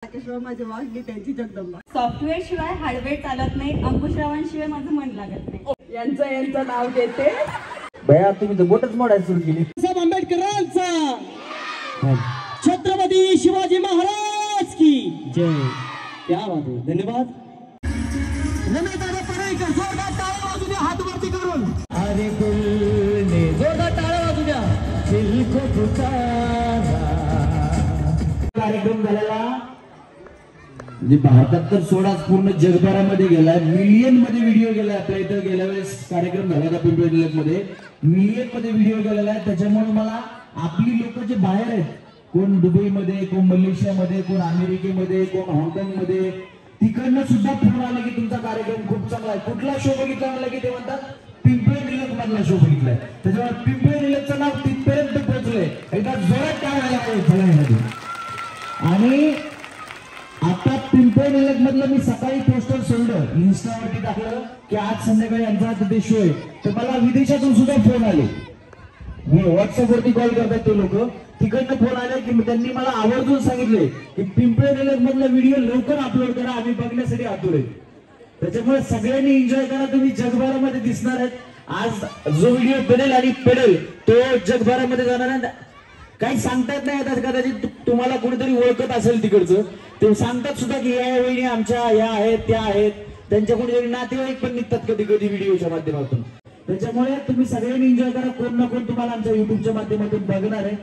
माझी वागली त्यांची जगदंबा. सॉफ्टवेअर शिवाय हार्डवेअर चालत नाही. अंकुशरावांशिवाय माझं मन लागत नाही. यांचं नाव घेते. भया तुम्ही तर बोटच मोडायला सुरू केली. आंबेडकरांचा छत्रपती शिवाजी महाराज की जय. क्या बात है, धन्यवाद. जोरदार टाळ्या वाजू द्या, हात वरती करून. अरे गुलने जोरदार टाळ्या वाजू द्या. दिल को पुकारा. कार्यक्रम झालेला म्हणजे भारतात तर सोडाच पूर्ण जगभरामध्ये गेलाय. मिलियन मध्ये व्हिडिओ गेलाय. आपल्या इथं गेल्या वेळेस कार्यक्रम झाला होता पिंपरी मध्ये, मिलियन मध्ये व्हिडिओ गेलेला आहे. त्याच्यामुळे मला आपली लोक जे बाहेर आहेत, कोण दुबईमध्ये, कोण मलेशियामध्ये, कोण अमेरिकेमध्ये, कोण हाँगकाँग मध्ये, तिकडनं सुद्धा फोन आले की तुमचा कार्यक्रम खूप चांगला आहे. कुठला शो बघितला म्हणलं की ते म्हणतात पिंपरी निलक मधला शो बघितलाय. त्याच्यामुळे पिंपरी निलकचं नाव तिथपर्यंत पोहोचलंय. एकदा जोरात काय व्हायला. आणि आता पिंपरी निलक मधलं मी सकाळी पोस्टर सोडलं, इन्स्टावरती टाकलं की आज संध्याकाळी आमचा तिथे शो आहे. तर मला विदेशातून सुद्धा फोन आले. व्हॉट्सअपवरती कॉल करतात ते लोक. तिकडनं फोन आले की त्यांनी मला आवर्जून सांगितले की पिंपरी निलक मधला व्हिडिओ लवकर अपलोड करा, आम्ही बघण्यासाठी आतुर आहे. त्याच्यामुळे सगळ्यांनी एन्जॉय करा. तुम्ही जगभरामध्ये दिसणार आहेत. आज जो व्हिडिओ बनेल आणि पडेल तो जगभरामध्ये जाणार आहे. काही सांगतात नाही आता, कदाचित तुम्हाला कोणीतरी ओळखत असेल तिकडचं, ते सांगतात सुद्धा की या वहिनी आमच्या या आहेत त्या आहेत. त्यांच्या कोणीतरी नातेवाईक पण निघतात कधी कधी व्हिडिओच्या माध्यमातून. त्याच्यामुळे तुम्ही सगळ्यांनी एन्जॉय करा. कोण ना कोण तुम्हाला आमच्या युट्यूबच्या माध्यमातून बघणार आहे.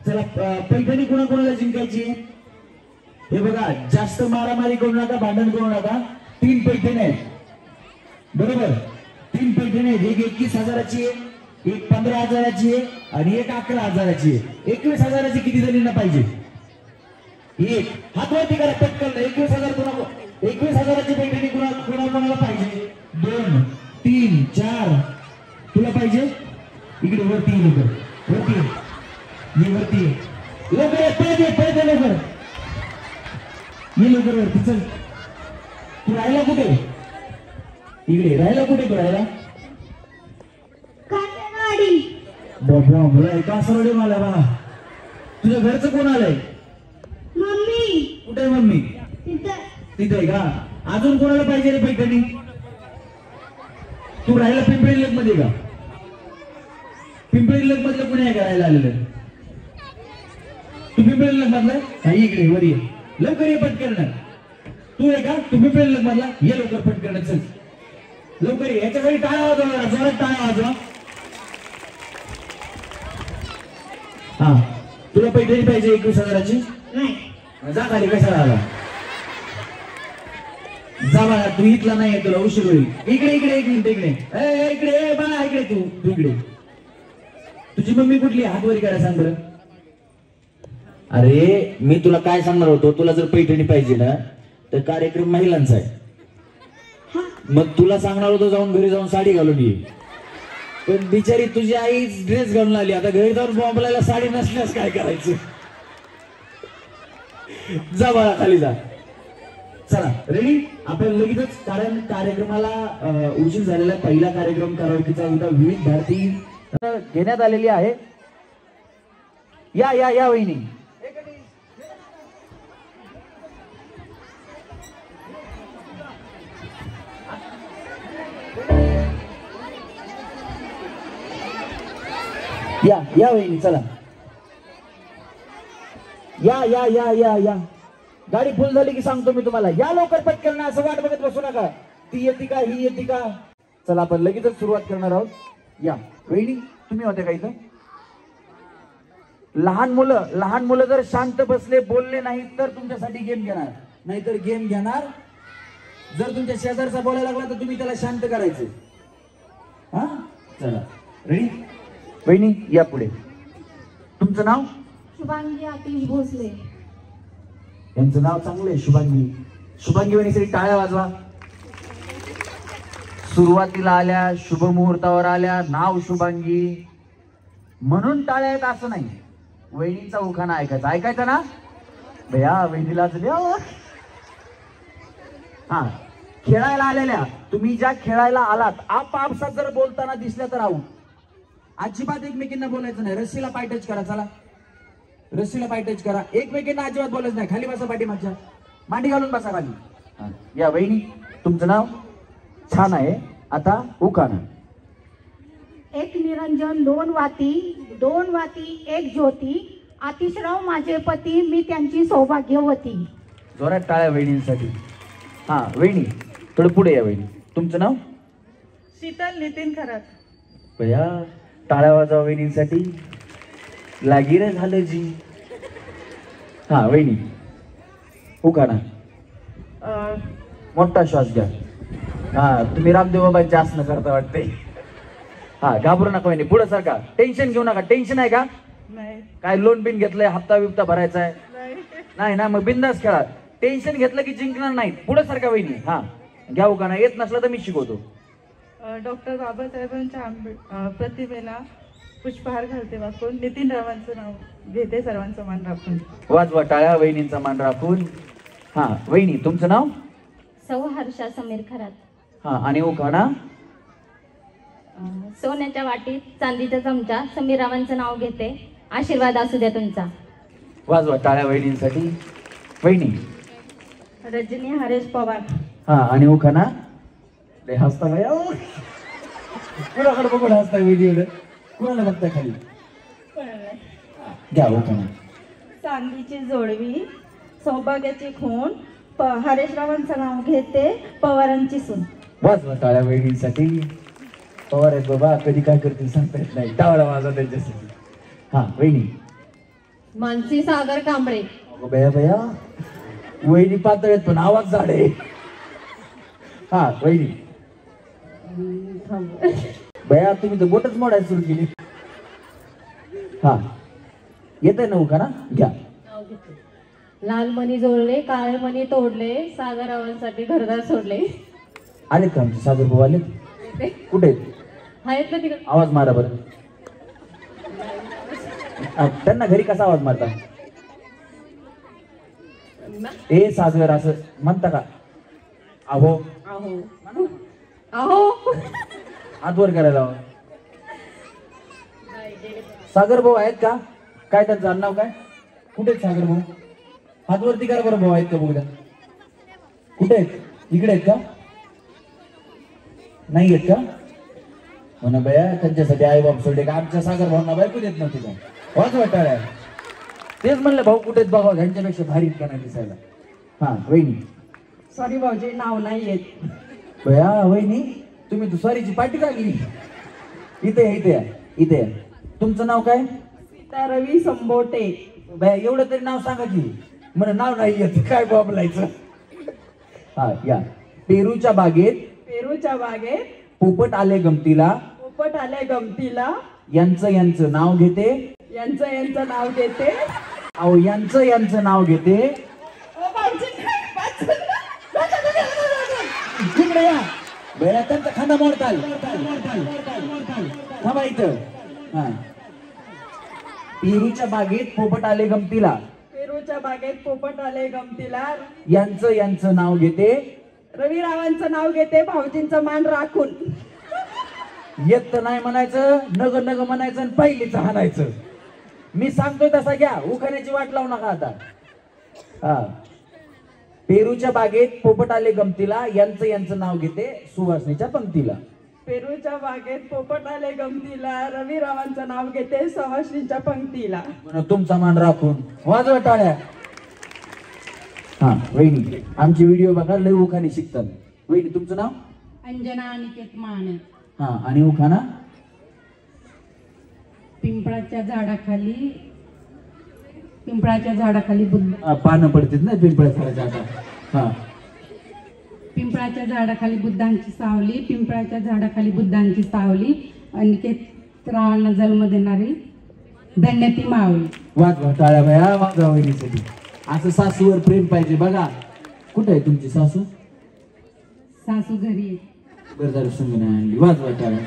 चला, पैठणी कोणाकोणाला जिंकायची आहे हे बघा. जास्त मारामारी करू नका, भांडण करू नका. 3 पैठणी आहेत बरोबर. 3 पैठणी आहेत. एक 21,000ची आहे, एक 15,000ची आहे आणि एक 11,000ची आहे. 21,000ची किती जणींना पाहिजे? एक हात वरती करा पटकन. 21,000ची पैठणी कोणाला पाहिजे? 2 3 4 तुला पाहिजे? इकडे वरती लवकर, वरती ये, वरती लवकर, पळते लवकर ये, लवकर वरती चल. तू राहिला कुठे? इकडे राहिला कुठे? तू राहिला बाबा मला एका सरडे मला बा. तुझ्या घरचं कोण आलंय? मम्मी. कुठे आहे मम्मी? तिथे आहे का? अजून कोणाला पाहिजे रे पैठणी? तू राहिला पिंपरी निलक मध्ये का? पिंपरी निलक मधलं कोणी आहे का राहायला आलेलं? तू पिंपरी निलक मधला? काही इकडे वर ये लवकर, ये पटकन. तू आहे का? तू पिंपरी निलक मधला? ये लवकर पटकन, चल लवकर ये. याच्या वेळी टाळ्या वाजवा, जोरात टाळ्या वाजवा. हा, तुला पैठणी पाहिजे 21,000ची? नाही. जा खाली, कशाला आला? जा बाळा, तू इथला नाही, तुला उशीर होईल. इकडे इकडे एक मिनिट, इकडे इकडे बाळा, इकडे तू इकडे. तुझी मम्मी कुठली? हात वरी करायला सांग बरं. अरे मी तुला काय सांगणार होतो, तुला जर पैठणी पाहिजे ना तर कार्यक्रम महिलांचा आहे. मग तुला सांगणार होतो जाऊन घरी जाऊन साडी घालून ये. पण बिचारी तुझी आई ड्रेस घालून आली. आता घरी जाऊन बॉम्बला साडी नसल्यास काय करायचं? जा बाळा, खाली जा. चला रेडी. आपण लगेचच, कारण कार्यक्रमाला उशीर झालेला. पहिला कार्यक्रम करावकीचा होता. विविध भारती घेण्यात आलेली आहे. या या या वहिनी. या या वहिनी, चला या या या या या. गाडी फुल झाली की सांगतो मी तुम्हाला. या लवकर पटकन ना, असं वाट बघत बसू नका. ती येते का, ही येते का. चला आपण लगेचच सुरुवात करणार आहोत. या वहिनी, तुम्ही होते का इथं? लहान मुलं जर शांत बसले, बोलले नाही तर तुमच्यासाठी गेम घेणार, नाहीतर गेम घेणार. जर तुमच्या शेजारचा बोलायला लागला तर तुम्ही त्याला शांत करायचं. हा, चला रेडी. वहिनी या पुढे. तुमचं नाव? शुभांगी आतिश भोसले. यांचं नाव चांगलं आहे, शुभांगी. शुभांगी वहिनीसाठी टाळ्या वाजवा. सुरुवातीला आल्या, शुभ मुहूर्तावर आल्या, नाव शुभांगी म्हणून टाळ्या आहेत असं नाही. वहिनीचा उखाणा ऐकायचा ना भैया. वहिनीलाच द्या. हा, खेळायला आलेल्या, तुम्ही ज्या खेळायला आलात, आपापसात जर बोलताना दिसल्या तर आऊट. अजिबात एकमेकींना बोलायचं नाही. रस्सीला पाय टच करा. चला, रस्सीला पाय टच करा. एकमेकींना अजिबात बोलायचं नाही. खाली बसा पाठीमागच्या. मांडी घालून बसा खाली. हा, या वहिनी तुमचं नाव? छान आहे. आता उखाणा. एक निरंजन दोन वाती एक ज्योती, अतिश्राव माझे पती मी त्यांची सौभाग्यवती. जोरात टाळ्या वहिनींसाठी. हा वहिनी थोडं पुढे या वहिनी. तुमचं नाव? शीतल नितीन खरात. बया टाळ्या वाजवा वहिनींसाठी. लागीर झालं जी. हा वहिनी उखाणा. मोठा श्वास घ्या. हा तुम्ही रामदेव बाबांचे आसनं करता वाटते. हा घाबरू नका वहिनी. पुढे सारखा. टेन्शन घेऊ नका. टेन्शन आहे का? नाही काय लोन बिन घेतलंय? हप्ता बिप्ता भरायचा आहे? नाही ना, मग बिंदास खेळा. टेन्शन घेतलं की जिंकणार नाही. पुढे सारखा वहिनी. हा घ्या उखाणा. येत नसला तर मी शिकवतो. डॉक्टर बाबासाहेबांच्या प्रतिमेला पुष्पहार घालते वाकून, नितीन रावांचं नाव घेते सर्वांचं मान राखून. वाजवा टाळ्या वहिनींचा मान राखून. हा वहिनी तुमचं नाव? सौ हर्षा समीर खरात. हा आणि उखाणा. सोन्याच्या वाटीत चांदीचा चमचा, समीर रावांचं नाव घेते, आशीर्वाद असू द्या तुमचा. वाजवा टाळ्या वहिनींसाठी. वहिनी. रजनी हरेश पवार. हा आणि उखाणा. लय हसता भैया. कुणाकडे बघून हसताय वहिनी एवढं? कुणाला बघताय खाली? घ्या उखाणा. चांदीची जोडवी, सौभाग्याची खून, हरेशरावांचं नाव घेते, पवारांची सून. वाजवा टाळ्या वहिनींसाठी. पवार आहेत बाबा, कधी काय करतील सांगता येत नाही. टाळा वाजवा त्यांच्यासाठी. हा वहिनी. मानसी सागर कांबळे. भैया भैया वहिनी पातळ आहेत पण आवाज झाड आहे. हा वहिनी. भैया तुम्ही तर बोटच मोडायला सुरू केली. हा येत आहे ना उखाणा. घ्या. लाल मणी जोडले, काळे मणी तोडले, सागररावांसाठी घरदार सोडले. आलेत का आमचे सागर भाऊ? आलेत? कुठे आहेत? आहेत ना तिकडे. आवाज मारा बरं. त्यांना घरी कसा आवाज मारता? ए सागर असं म्हणता का? अहो अहो हात वर करायला हवं. सागर भाऊ आहेत का? काय त्यांचं नाव काय? कुठे आहेत सागर भाऊ? हात वरती करा बरं. भाऊ आहेत का बघूया. कुठे आहेत? इकडे आहेत का? नाही आहेत का? म्हणा बया त्यांच्यासाठी आई बाप सोडले का? आमच्या सागर भाऊंना बायको देत नव्हती का? वाच वाटाळ्या. तेच म्हणलं भाऊ कुठे आहेत बघा. त्यांच्यापेक्षा भारी का नाही दिसायला. हा वहिनी. सॉरी भाऊजी नाव नाही येत. बया वहिनी तुम्ही दुसरीची पाठी लागली. इथे या, इथे या, इथे या. तुमचं नाव काय? सीता रवी संबोटे. बया एवढं तरी नाव सांगा की. मला नाव नाही येत. काय बोलायचं. हा या. पेरूच्या बागेत पोपट आले गमतीला, यांचं नाव घेते, यांचं नाव घेते. अहो यांचं नाव घेते. इकडे या. बया त्यांचा खांदा मोडताल. थांबा इथं. हा. पेरूच्या बागेत पोपट आले गमतीला, यांचं नाव घेते, रविरावांचं नाव घेते, भाऊजींचं मान राखून. येत तर नाही म्हणायचं, नग नग म्हणायचं आणि पहिलीच हाणायचं. मी सांगतोय तसा घ्या. उखाण्याची वाट लावू नका आता. हा. पेरूच्या बागेत पोपट आले गमतीला, यांचं नाव घेते, सुवासनीच्या पंक्तीला. पेरूच्या बागेत पोपट आले गमतीला, रविरावांचं नाव घेते, सुवासनीच्या पंक्तीला. तुमचा मान राखून. वाजवा टाळ्या. हा वहिनी आमचे व्हिडिओ बघा. लय उखाणे शिकतात. वहिनी तुमचं नाव? अंजना अनिकेत माने. हा आणि उखाणा. पिंपळाच्या झाडाखाली बुद्ध. पानं पडतात ना पिंपळाच्या झाडाला. हा. पिंपळाच्या झाडाखाली बुद्धांची सावली, अनिकेत रावांना जन्म देणारी धन्य ती मावली. वाजवा टाळ्या बाया. वाजवा वहिनीसाठी. असं सासूवर प्रेम पाहिजे बघा. कुठे आहे तुमची सासू? सासू घरी आहे. बरं झालं समजून आणली. वाजवा टाळ्या.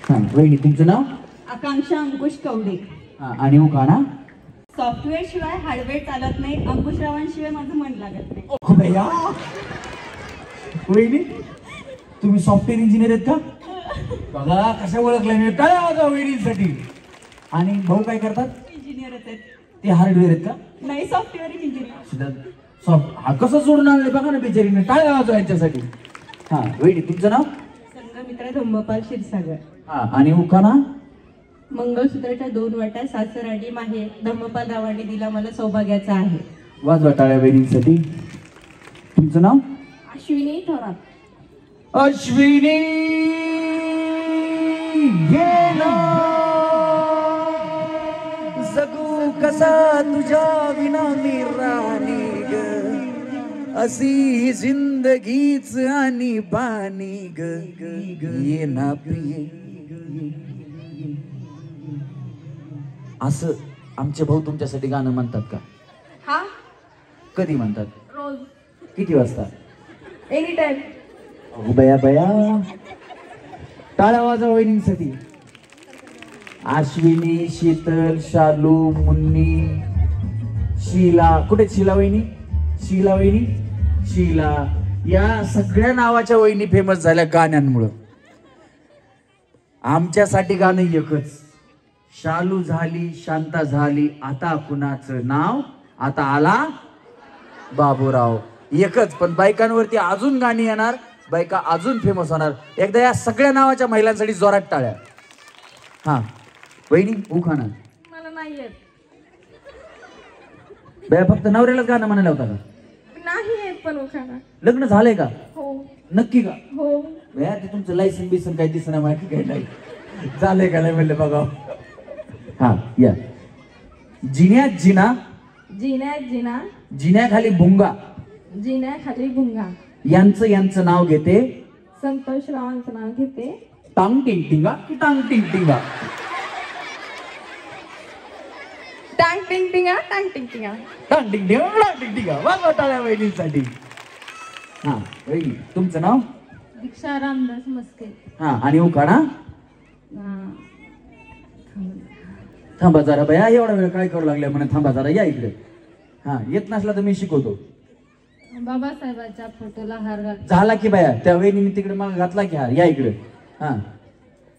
हा वहिनी तुमचं नाव? आकांक्षा अंकुश कवडे. हा आणि उखाणा. सॉफ्टवेअर शिवाय हार्डवेअर चालत नाही, अंकुशरावांशिवाय माझं मन लागत नाही. भैया वहिनी तुम्ही सॉफ्टवेअर इंजिनियर आहेत का? बघा कशा ओळखल्या मी. टाळ्या वाजवा वहिनीसाठी. आणि भाऊ काय करतात? इंजिनियरच आहेत. ते हार्डवेअर आहेत का? नाही सॉफ्टवेअर इंजिनियर. हा कसं सोडून आणले बघा ना बिचारीने, टाळ्या वाजवा यांच्यासाठी. हा वहिनी तुमचं नाव? संघमित्रा धम्मपाल क्षीरसागर. हा आणि उखाणा? मंगळसूत्राच्या 2 वाट्या सासर आणि माहेर धम्मपाल रावांनी दिला मला सौभाग्याचा आहे. वाजवा टाळ्या वहिनींसाठी. तुमचं नाव? अश्विनी थोरात. अश्विनी गेला जगू कसा तुझ्या विना मी राणी ग, अशी जिंदगीच आणि बानी ग, ये ना प्रिय. असं आमचे भाऊ तुमच्यासाठी गाणं म्हणतात का? हा, कधी म्हणतात? रोज, किती वाजता? Any time. अहो बया बया, टाळ्या वाजवा वहिनींसाठी. अश्विनी, शीतल, शालू, मुन्नी, शीला. कुठे शीला वहिनी? शीला वहिनी, शीला, या सगळ्या नावाच्या वहिनी फेमस झाल्या गाण्यांमुळं. आमच्यासाठी गाणं एकच. शालू झाली, शांता झाली, आता कुणाचं नाव? आता आला बाबूराव. एकच. पण बायकांवरती अजून गाणी येणार, बायका अजून फेमस होणार. एकदा या सगळ्या नावाच्या महिलांसाठी जोरात टाळ्या. हा वहिनी उखाणा. मला नाही येत. बया फक्त नवऱ्यालाच गाणं म्हणायला होता का? नाही येत पण उखाणा. लग्न झालंय का? हो नक्की का? हो. बया ते तुमचं लायसन बिसन काही दिसना माहिती काय नाही. झालंय का नाही म्हणलं बघा. हा या. जिन्यात जिना, जिन्यात जिना, जिन्याखाली भुंगा, जिन्याखाली भुंगा, यांचं नाव घेते. संतोष रावांचं नाव घेते. टांग टिंग टिंगा की टांग टिंग टिंगा? टांग टिंग टिंगा, टांग टिंग टिंगा. टांग टिंग टिंगा, टांग टिंग टिंगा. वाजवा टाळ्या वहिनींसाठी. हा वहिनी तुमचं नाव? दीक्षा रामदास मस्के. हा आणि उखाणा? थांबा जरा बया, एवढा वेळ काय करू लागल्या म्हणे. थांबा जरा, या इकडे. हा येत नसला तर मी शिकवतो. बाबासाहेबांच्या फोटोला हार घाल. झाला की बाया, त्या वहिनीने तिकडे मग घातला की हार. या इकडे. हा.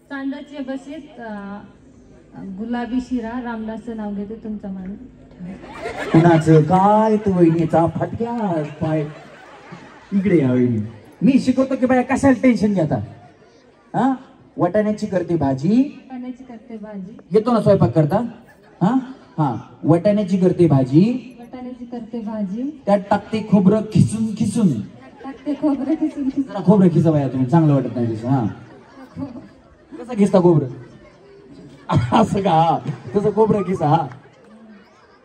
चांदाच्या बशीत गुलाबी शिरा, रामदासचं नाव घेते तुमचं मान. कुणाचं काय? तू वहिनीचा फटक्या पाय. इकडे या वहिनी, मी शिकवतो की बाया, कशाला टेन्शन घेता. हा वटाण्याची करते भाजी. वटाण्याची करते भाजी. येतो ना स्वयंपाक करता? हा हा. वटाण्याची करते भाजी, वटाण्याची करते भाजी. त्यात टाकते खोबरं खिसून खिसून. टाकते खोबरं खिसून खिसून. जरा खोबरं खिसा बाया तुम्ही, चांगलं वाटत नाही दिसू. हा कसं खिसता खोबरं? असं का? हा तसं खोबरं खिसा. हा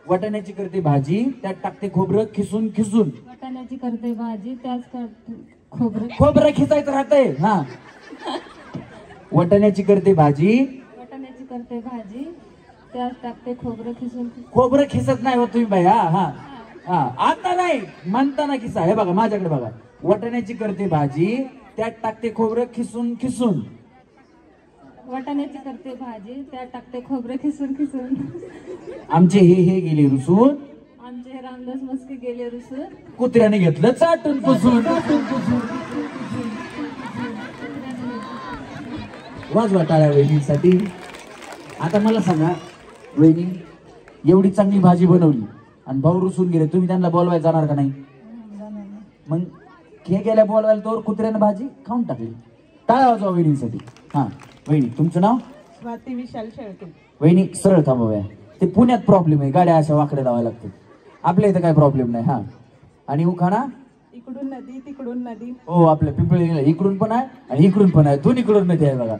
वटाण्याची करते भाजी, त्यात टाकते खोबरं खिसून खिसून. वटाण्याची करते भाजी, त्याच करते खोबरं. खोबरं खिसायचं राहतंय. हा वटाण्याची करते भाजी, वटाण्याची करते भाजी, त्यात टाकते खोबरं खिसून. खोबरं खिसत नाही हो तुम्ही बाई. हा हा हा. आता नाही म्हणताना खिसा. हे बघा माझ्याकडे बघा. वटाण्याची करते भाजी, त्यात टाकते खोबरं खिसून खिसून. वाटाण्याची करते भाजी, त्यात टाकते खोबरं खिसून खिसून. आमचे हे गेले रुसून, आमचे हे रामदास मस्के गेले रुसून. कुत्र्याने घेतलं चाटून पुसून. वाजवा टाळ्या वहिनीसाठी. आता मला सांगा वहिनी, एवढी चांगली भाजी बनवली आणि भाऊ रुसून गेले, तुम्ही त्यांना बोलवायला जाणार का नाही? मग हे गेल्या बोलवायला तोवर कुत्र्यानं भाजी खाऊन टाकली. टाळ्या वाजवा वहिनीसाठी. हा वहिनी तुमचं नाव? स्वाती विशाल शेळके. वहिनी सरळ थांबवूया. ते पुण्यात प्रॉब्लेम आहे, गाड्या अशा वाकड्या लावायला लागतात. आपल्या इथं काय प्रॉब्लेम नाही. हा आणि उखाणा? इकडून नदी तिकडून नदी. हो आपल्या पिंपळी इकडून पण आहे आणि इकडून पण आहे, दोन्हीकडून नदी आहे बघा.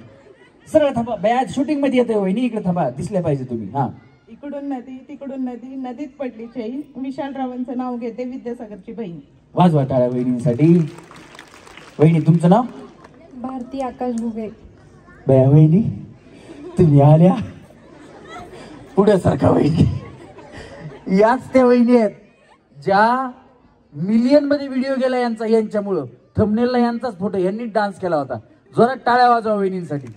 सरळ थांबा बाय, शूटिंग मध्ये येते वहिनी, इकडे थांबा, दिसल्या पाहिजे तुम्ही. हा इकडून नदी तिकडून नदी, नदीत पडली चैन, विशालरावांचं नाव घेते, विद्यासागरची बहीण. वाजवा टाळ्या वहिनीसाठी. वहिनी तुमचं नाव? भारती आकाश भुगे. बया वहिनी तुम्ही आल्या पुढ्यासारखा. वहिनी याच त्या वहिनी आहेत ज्या मिलियन मध्ये व्हिडिओ गेला यांचा, यांच्यामुळं. थंबनेलला यांचाच फोटो, यांनी डान्स केला होता. जोरात टाळ्या वाजवा वहिनींसाठी.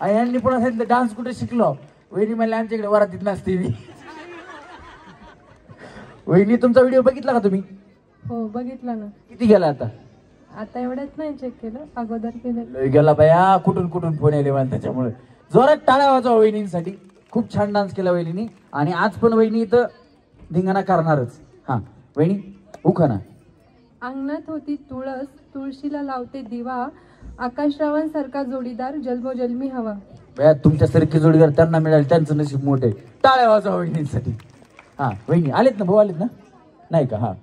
आणि यांनी पुन्हा सांगितलं डान्स कुठे शिकलो? वहिनी म्हणले आमच्याकडे वरातीत नसते मी. वहिनी तुमचा व्हिडिओ बघितला का तुम्ही? हो बघितला ना. किती गेला आता? आता एवढ्याच नाही चेक केलं, अगोदर केलं. गेला बाया, कुठून कुठून फोन आले मला त्याच्यामुळे. जोरात टाळ्या वाजवा वहिनींसाठी. खूप छान डान्स केला वहिनींनी आणि आज पण वहिनी इथं धिंगाणा करणारच. हा वहिनी उखाणा. अंगणात होती तुळस, तुळशीला लावते दिवा, आकाशरावांसारखा जोडीदार जन्मोजन्मी हवा. बया तुमच्यासारखे जोडीदार त्यांना मिळाले, त्यांचं नशीब मोठे. टाळ्या वाजवा वहिनींसाठी. हा वहिनी आलेत ना, भाऊ आलेत ना, नाही का? हा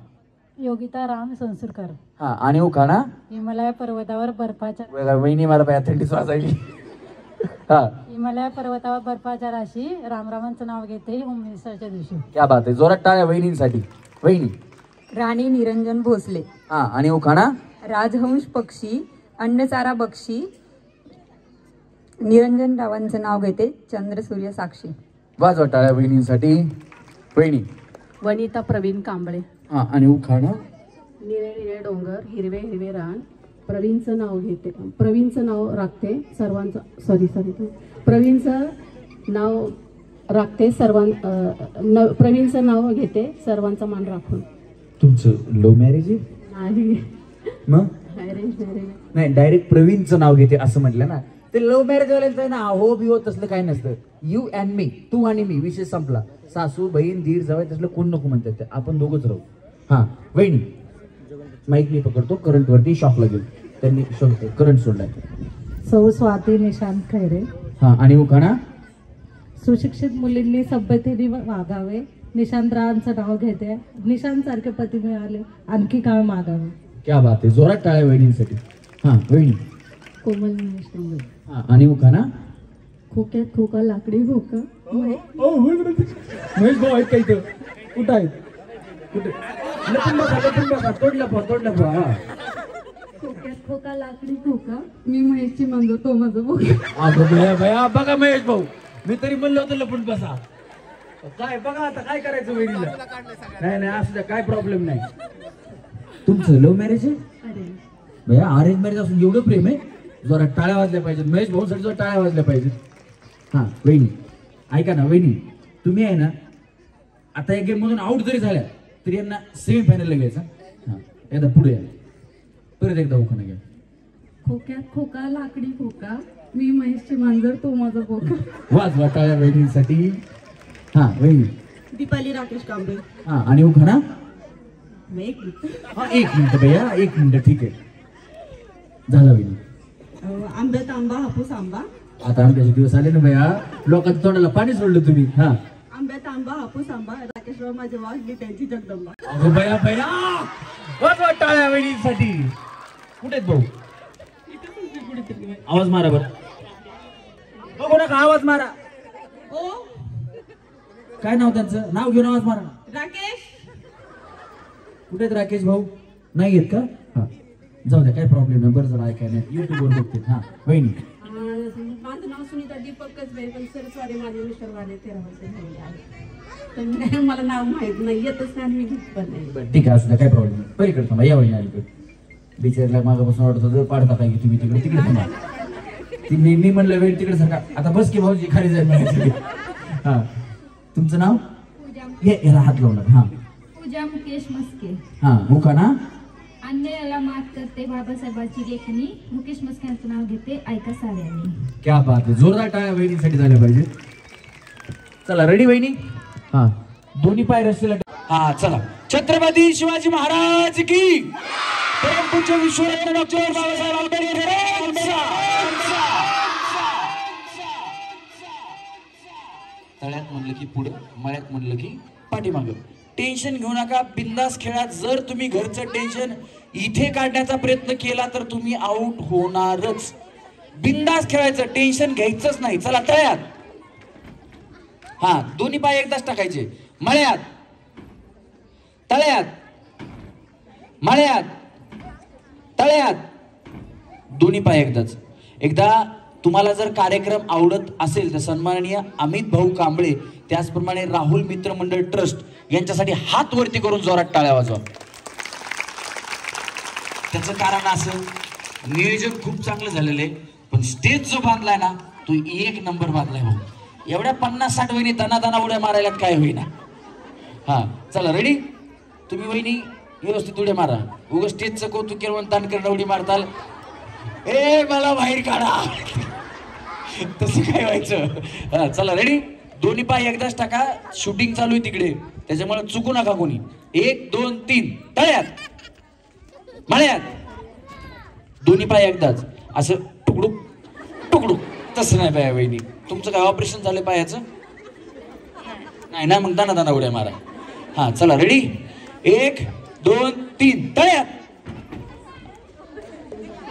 योगिता राम संसुरकर. हा आणि उखाणा. हिमालय पर्वतावर बर्फाच्या वहिनी मला बया थंडीच वाजायली. हा हिमालय पर्वतावर बर्फाच्या राशी, रामरावांचं नाव घेते होम मिनिस्टरच्या दिवशी. क्या बात आहे, जोरात टाळ्या वहिनींसाठी. वहिनी. राणी निरंजन भोसले. हा आणि उखाणा. राजहंस पक्षी, अन्नचारा बक्षी, निरंजन रावांचं नाव घेते चंद्र सूर्य साक्षी. वाजवा टाळ्या वहिनींसाठी. वहिनी. वनिता प्रवीण कांबळे. हा आणि उखाणा. निळे निळे डोंगर, हिरवे हिरवे रान, प्रवीणचं नाव घेते, प्रवीणचं नाव राखते सर्वांचं, प्रवीणचं नाव राखते प्रवीणचं नाव घेते सर्वांचा मान राखून. तुमचं लव्ह मॅरेज आहे? नाही, मग अरेंज मॅरेज. नाही, डायरेक्ट प्रवीणचं नाव घेते असं म्हटलं ना. ते लव्ह मॅरेज वाल्यांचं आहे ना, हो बिहो तसलं काय नसतं. यू अँड मी, तू आणि मी, विषय संपला. सासू बहीण धीर जावई तसलं कोण नको म्हणतात ते, आपण दोघंच राहू. हा वहिनी. माईक मी पकडतो, करंट वरती शॉक लागेल. त्यांनी करंट सोडलाय. सौ स्वाती निशांत खैरे. हा आणि उखाणा. सुशिक्षित मुलींनी सभ्यतेने वागावे, निशांतरावांचं नाव घेते, निशांत सारखे पती मिळाले आणखी काळ मागावे. क्या बात आहे, जोरात टाळ्या वहिनींसाठी. हा वहिनी. कोमल महेश कांबळे. हा आणि उखाणा. खोक्यात खोका लाकडी खोका. महेश भाऊ आहेत का इथं? कुठं आहेत? कुठे? तोडला पो. हा खोक्यात खोका लाकडी खोका, मी महेशची मांजर तो माझं बोका. अगं बया बघा महेश भाऊ, मी तरी म्हणलं होतं लपून बसा. काय बघा आता काय करायचं वहिनीला. नाही नाही असू द्या, काय प्रॉब्लेम नाही. तुमचं लव्ह मॅरेज आहे? भैया अरेंज मॅरेज असून एवढं प्रेम आहे, जरा टाळ्या वाजल्या पाहिजेत. महेश भाऊ साठी जरा टाळ्या वाजल्या पाहिजेत. हा वहिनी ऐका ना, वहिनी तुम्ही आहे ना, आता या गेम मधून आउट जरी झाल्या तरी यांना सेमीफायनलला घ्यायचा. हा एकदा पुढे या, परत एकदा उखाणा घ्या. खोक्यात खोका लाकडी खोका, मी महेशची मांजर तो माझा बोका. वाजवा टाळ्या वहिनीसाठी. हा वहिनी. दीपाली राकेश कांबळे. हा आणि उखाणा. एक मिनिट भैया, एक मिनिट. ठीक आहे, झाला वहिनी. आंब्यात आंबा हापूस आंबा. आता आंब्याचे दिवस आले ना भैया, लोकांच्या तोंडाला पाणी सोडलं तुम्ही. हा आंब्यात आंबा हापूस आंबा, राकेशराव माझे वाघ त्यांची जगदंबा. अगो भैया भैया, वाजवा टाळ्या वहिनीसाठी. कुठे भाऊ? आवाज मारा बरं. बघू नका, आवाज मारा. काय नाव त्यांचं? नाव घेऊन आवाज मारा. राकेश. कुठे आहेत राकेश भाऊ? नाही आहेत का? हा जाऊ द्या, काय प्रॉब्लेम नाही. बरं झालं ऐकाय नाही, युट्यूबवर बघते. हा वहिनी. माझं नाव सुनीता दीपक कसबे, पण सरस्वारी माझे मिस्टर वाले 13 वर्ष झालेले आहे. तर मला नाव माहित नाही, येतच नाही, मी घेत पण नाही. ठीक आहे, असू द्या, काय प्रॉब्लेम नाही. पलीकडे थांबा, या वहिनी अलीकडे. बिचारीला मागापासून वाटत होतं पाडता काय की तुम्ही तिकडे थांबा. ती मी म्हणलं वेळ तिकडे सारखा. आता बस की भाऊजी, खाली जाईल म्हणायची. हा तुमचं नाव? हे हात लावणार. हा पूजा मुकेश मस्के. हा उखाणा. अन्यायाला मात करते बाबासाहेबांची लेखणी, मुकेश मस्के यांचं नाव घेते ऐका साऱ्यांनी. क्या बात आहे, जोरदार टाळ्या वहिनीसाठी झाल्या पाहिजे. चला रेडी वहिनी. हा दोन्ही पाय रस्त्याला. हा चला. छत्रपती शिवाजी महाराज की, परमपूज्य विश्वरत्न डॉक्टर बाबासाहेब आंबेडकर. तळ्यात म्हणलं की पुढं, मळ्यात म्हणलं की पाठीमागं. टेन्शन घेऊ नका, बिंदास खेळा. जर तुम्ही घरचं टेन्शन इथे काढण्याचा प्रयत्न केला तर तुम्ही आउट होणारच. बिंदास खेळायचं, टेन्शन घ्यायचंच नाही. चला तळ्यात. हा दोन्ही पाय एकदाच टाकायचे. मळ्यात, तळ्यात, मळ्यात, तळ्यात, दोन्ही पाय एकदाच. एकदा तुम्हाला जर कार्यक्रम आवडत असेल तर सन्माननीय अमित भाऊ कांबळे, त्याचप्रमाणे राहुल मित्र मंडळ ट्रस्ट यांच्यासाठी हात वरती करून जोरात टाळ्या वाजवा. त्याचं कारण असं, नियोजन खूप चांगलं झालेलं आहे, पण स्टेज जो बांधलाय ना तो एक नंबर बांधलाय भाऊ. एवढ्या 50-60 वहिनी दना उड्या मारायला काय होईना. हा चला रेडी. तुम्ही वहिनी व्यवस्थित उड्या मारा. उगा स्टेजचं कौतुक केलं ताण करणं उडी मारताल. ए मला बाहेर काढा, तसं काय व्हायचं. हा चला रेडी. दोन्ही पाय एकदाच टाका, शूटिंग चालू आहे तिकडे, त्याच्यामुळे चुकू नका कोणी. 1 2 3 तळ्यात मळ्यात. दोन्ही पाय एकदाच असं टुकडू टुकडू. तसं नाही पाया वहिनी, तुमचं काय ऑपरेशन झालं पायाचं? नाही ना, मग दाना दाना उड्या मारा. हा चला रेडी. 1 2 3 तळ्यात.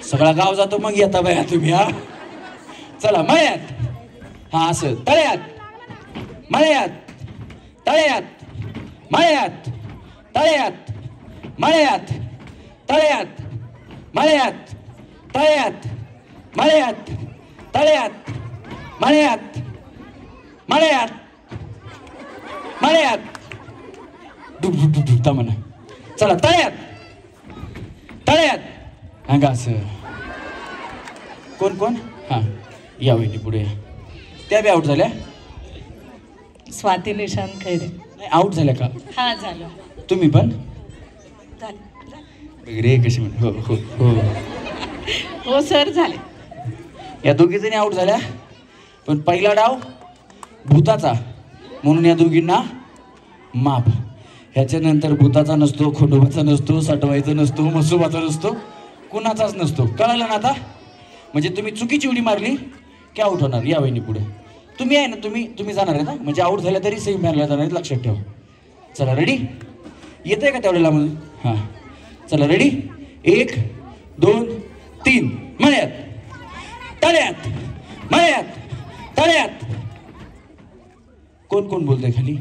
सगळा गाव जातो मग येता बाया तुम्ही. हा चला मळ्यात. हा असं तळ्यात मळ्यात तळ्यात मळ्यात तळ्यात मळ्यात तळ्यात मळ्यात तळ्यात मळ्यात तळ्यात मळ्यात मळ्यात मळ्यात. म्हणा चला तळ्यात तळ्यात. अंगा असं. कोण कोण? हा या वहिनी पुढे या. त्या बी आउट झाल्या. स्वाती निशांत खैरे. नाही आउट झाल्या का? हा झालं. तुम्ही पण रे कशी म्हण. हो हो हो हो सर झाले. या दोघी जणी आउट झाल्या, पण पहिला डाव भूताचा म्हणून या दोघींना माप. ह्याच्यानंतर भूताचा नसतो, खंडोबाचा नसतो, साठवायचा नसतो, मसुबाचा नसतो, कुणाचाच नसतो. कळलं ना आता? म्हणजे तुम्ही चुकीची उडी मारली की आउट होणार. या वहिनी पुढे. तुम्ही आहे ना, तुम्ही जाणार आहे ना, म्हणजे आउट झाल्या तरी सेम मारला जाणार, लक्षात ठेवा. चला रेडी. येतंय का तेवढ्याला मग? हां चला रेडी. 1 2 3 मळ्यात तळ्यात मळ्यात तळ्यात. कोण कोण बोलतंय खाली?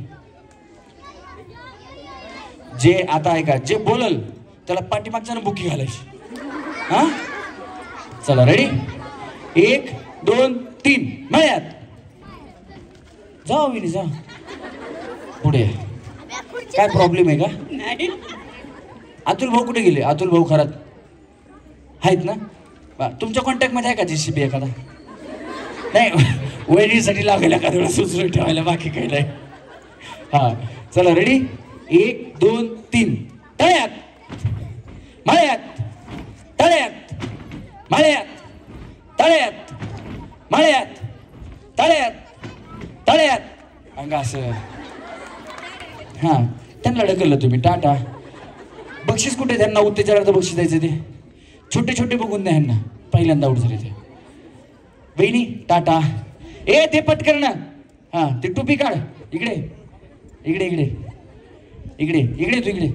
जे आता ऐका, जे बोलल त्याला पाठीमागच्या बुकी घालायची. हा चला रेडी. 1 2 3 मळ्यात. जा विनी जा पुढे. काय प्रॉब्लेम आहे का? अतुल भाऊ कुठे गेले? अतुल भाऊ खरात आहेत ना? तुमच्या कॉन्टॅक्ट मध्ये आहे का JCB एखादा? नाही वहिनीसाठी लागेल एखाद्या सुचरून ठेवायला, बाकी काही नाही. हा चला रेडी. 1 2 3 तळ्यात मळ्यात तळ्यात मळ्यात तळ्यात मळ्यात तळ्यात तळ्यात. अंगा असं. हा त्यांना ढकललं तुम्ही. टाटा. बक्षीस कुठे? त्यांना उत्तेजनार्थ बक्षीस द्यायचं ते. छोटे छोटे बघून द्या ह्यांना. पहिल्यांदा आउट झाले ते. बहिणी टाटा. ए ते पटकन ना. हा ते टोपी काढ. इकडे इकडे इकडे इकडे इकडे तू इकडे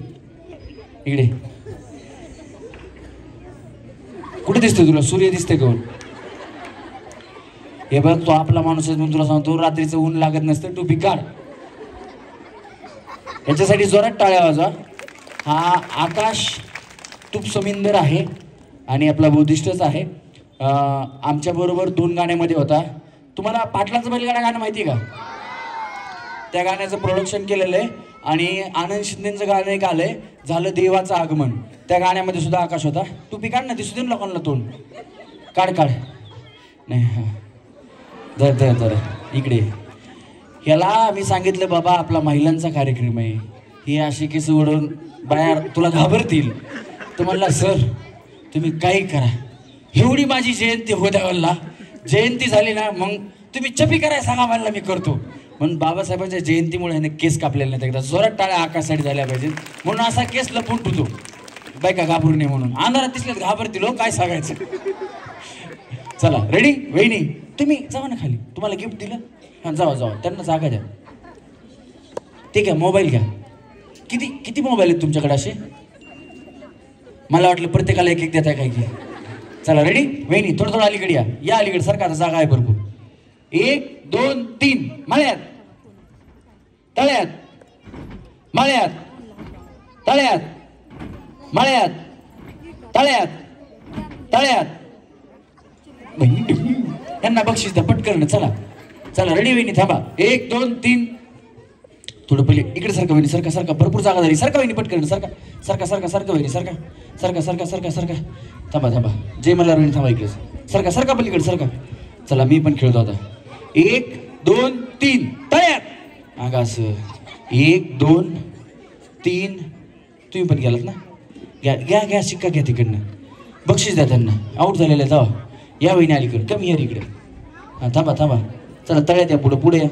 इकडे. कुठे दिसतोय तुला? सूर्य दिसतोय का? हे बघ तो आपला माणूस आहे म्हणून तुला सांगतो, रात्रीचं ऊन लागत नसतं. टोपी काढ. याच्यासाठी जोरात टाळ्या वाजवा. हा आकाश तूप समिंदर आहे आणि आपला बुद्धिस्टच आहे. आमच्या बरोबर 2 गाण्यामध्ये होता. तुम्हाला पाटलाचं बैलगाडा गाणं माहिती आहे का? त्या गाण्याचं प्रोडक्शन केलेलं आहे आणि आनंद शिंदेचं गाणं एक आलंय, झालं देवाचं आगमन. त्या गाण्यामध्ये सुद्धा आकाश होता. टोपी काढ ना, दिसू दे लोकांना तोंड. काढ काढ. नाही हा धर धर धर इकडे. ह्याला मी सांगितलं बाबा आपला महिलांचा कार्यक्रम आहे, ही अशी केस ओढून बाहेर तुला घाबरतील. तर म्हणला सर तुम्ही काही करा, एवढी माझी जयंती होत्या वल्ला, जयंती झाली ना मग तुम्ही चपी कराय सांगा मला, मी करतो. म्हणून बाबासाहेबांच्या जयंतीमुळे ह्याने केस कापलेले नाहीत. एकदा जोरात टाळ्या आकाशासाठी झाल्या पाहिजेत. म्हणून असा केस लपून ठेवतो बायका घाबरू नये म्हणून. अंधारात दिसल्यात घाबरतील हो, काय सांगायचं. चला रेडी. वहिनी तुम्ही जावा ना खाली, तुम्हाला गिफ्ट दिलं. हां जावा जावा, त्यांना जागा द्या. ठीक आहे मोबाईल घ्या. किती किती मोबाईल आहेत तुमच्याकडे असे? मला वाटलं प्रत्येकाला एक एक देताय काय की. चला रेडी. वहिनी थोडं थोडं अलीकडे या. या अलीकडे सरकारचा जागा आहे भरपूर. 1 2 3 मळ्यात तळ्यात मळ्यात तळ्यात मळ्यात तळ्यात तळ्यात. यांना बक्षीस द्या पटकन. चला चला रेडी. वहिनी थांबा. 1 2 3 थोडं पहिले इकडे सारखं वहिनी, सारखा सारखा भरपूर जागा झाली. सारखा वहिनी पटकन. सारखा सारखा सारखा सारखं वहिनी, सारखा सारखा सारखा सारखा सारखा. थांबा थांबा. जय मल्हार वहिनी थांबा इकडे. सारखा सारखा पलीकडे सारखा. चला मी पण खेळतो आता. 1 2 3 तळ्यात. अगं असं 1 2 3. तुम्ही पण गेलात ना, घ्या घ्या घ्या शिक्का घ्या तिकडनं. बक्षीस द्या त्यांना. आउट झालेलं आहे. जावा या वहिनी अलीकडे. कमी या इकडे. हां थांबा थांबा. चला तळ्यात या. पुढे पुढे या.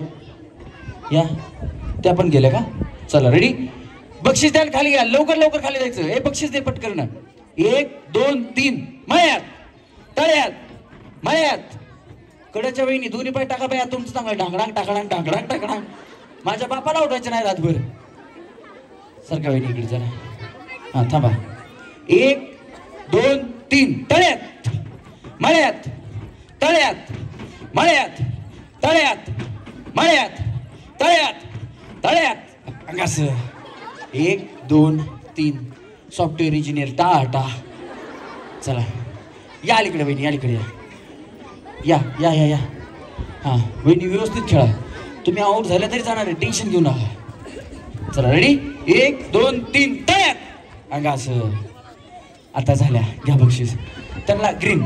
या त्या पण गेल्या का? चला रेडी, बक्षीस द्या खाली घ्या, लवकर लवकर खाली जायचं. हे बक्षीस दे पटकन. 1 2 3 मळ्यात तळ्यात मळ्यात. कड्याच्या वहिनी दोन्ही पाय टाका बाया, तुमचं चांगलं ढांगडांग टाकडांग ढांगडांग टाकडांग. माझ्या बापाला उठायचं नाही रातभर. सरका वहिनी इकडे जरा. हा थांबा. 1 2 3 तळ्यात मळ्यात तळ्यात मळ्यात तळ्यात मळ्यात तळ्यात तळ्यात. Angas 1 2 3 software engineer Tata. चला या अलीकडे वहिनी, अलीकडे या या या या. हा वहिनी व्यवस्थित खेळा, तुम्ही आऊट झाल्या तरी जाणार आहे, टेन्शन घेऊ नका. चला रेडी, 1 2 3 तळ्यात. अंगास आता झाल्या. घ्या बक्षीस. त्यांना ग्रीन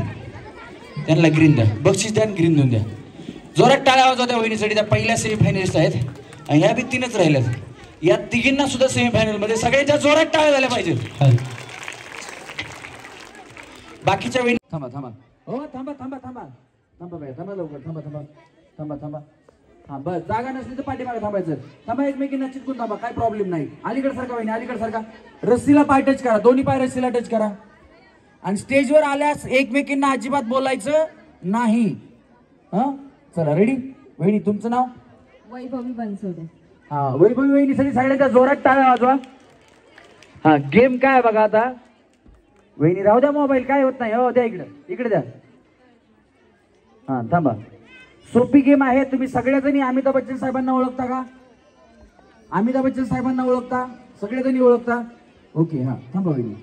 द्या, बक्षीस द्या आणि ग्रीन देऊन द्या. जोरात टाळ्या आवाज होत्या वहिनीसाठी. त्या पहिल्या सेमीफायनलिस्ट आहेत आणि ह्या बी 3च राहिल्यात. या तिघींना सुद्धा सेमीफायनल मध्ये सगळ्यांच्या जोरात टाळ्या झाल्या पाहिजेत. बाकीच्या वहिनी थांबा थांबा. हो थांबा थांबा थांबा थांबा बाय, थांबा लवकर, थांबा थांबा थांबा थांबा. हा बस, जागा नसली तर पाठीमागे थांबायचं. थांबा, एकमेकींना चिटकून थांबा, काय प्रॉब्लेम नाही. अलीकडे सारखा वहिनी, अलीकडे सारखा. रस्सीला पाय टच करा, दोन्ही पाय रस्सीला टच करा. आणि स्टेजवर आल्यास एकमेकींना अजिबात बोलायचं नाही. हा चला रेडी. वहिनी तुमचं नाव? वैभवी बनसोडे. हा वैभवी वहिनीसाठी सगळ्यांच्या जोरात टाळ्या वाजवा. हा गेम काय बघा आता. वहिनी राहू द्या मोबाईल, काय होत नाही. हो द्या इकडे, इकडे द्या. हा थांबा. सोपी गेम आहे. तुम्ही सगळ्याजणी अमिताभ बच्चन साहेबांना ओळखता का? अमिताभ बच्चन साहेबांना ओळखता? सगळेजणी ओळखता? ओके. हा थांबा वहिनी.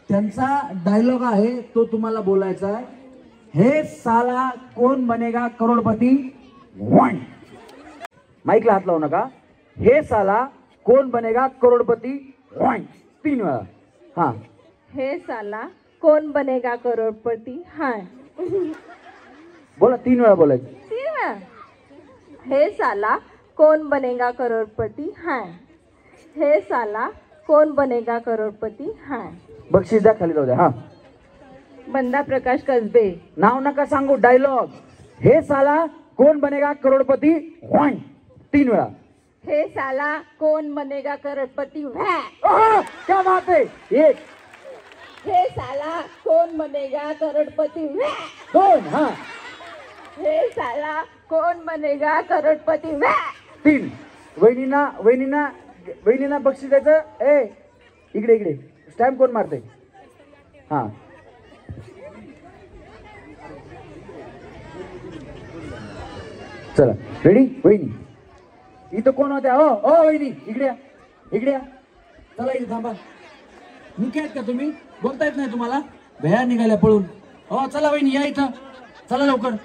त्यांचा डायलॉग आहे तो तुम्हाला बोलायचा आहे. हे साला कोण बनेगा करोडपती. माईकला हात लावू नका. हे साला कोण बनेगा करोडपती. 3 वेळा. हा हे साला कोण बनेगा करोडपती. हाय बोला, 3 वेळा बोलायचं. 3 वेळा. हे साला कोण बनेगा करोडपती. हाय हे साला कोण बनेगा करोडपती. हाय. बक्षीस द्या, खाली जाऊ द्या. हा बंदा प्रकाश कसबे. नाव नका सांगू, डायलॉग. हे साला कोण बनेगा करोडपती. 3 वेळा. हे साला कोण बनेगा करोडपती. क्या बात है. 1. हे साला कोण बनेगा करोडपती. 2. हा हे साला कोण बनेगा करोडपती. 3. वहिनीना बक्षीस द्यायचं. ए इकडे इकडे. स्टॅम्प कोण मारते. हा चला रेडी. वहिनी इथं कोण होत्या. हो हो वहिनी इकडे या, इकडे या. चला इथे थांबा. मुख्य आहेत का तुम्ही? बोलता येत नाही तुम्हाला? भया निघाल्या पळून. हो चला वहिनी या इथं. चला लवकर.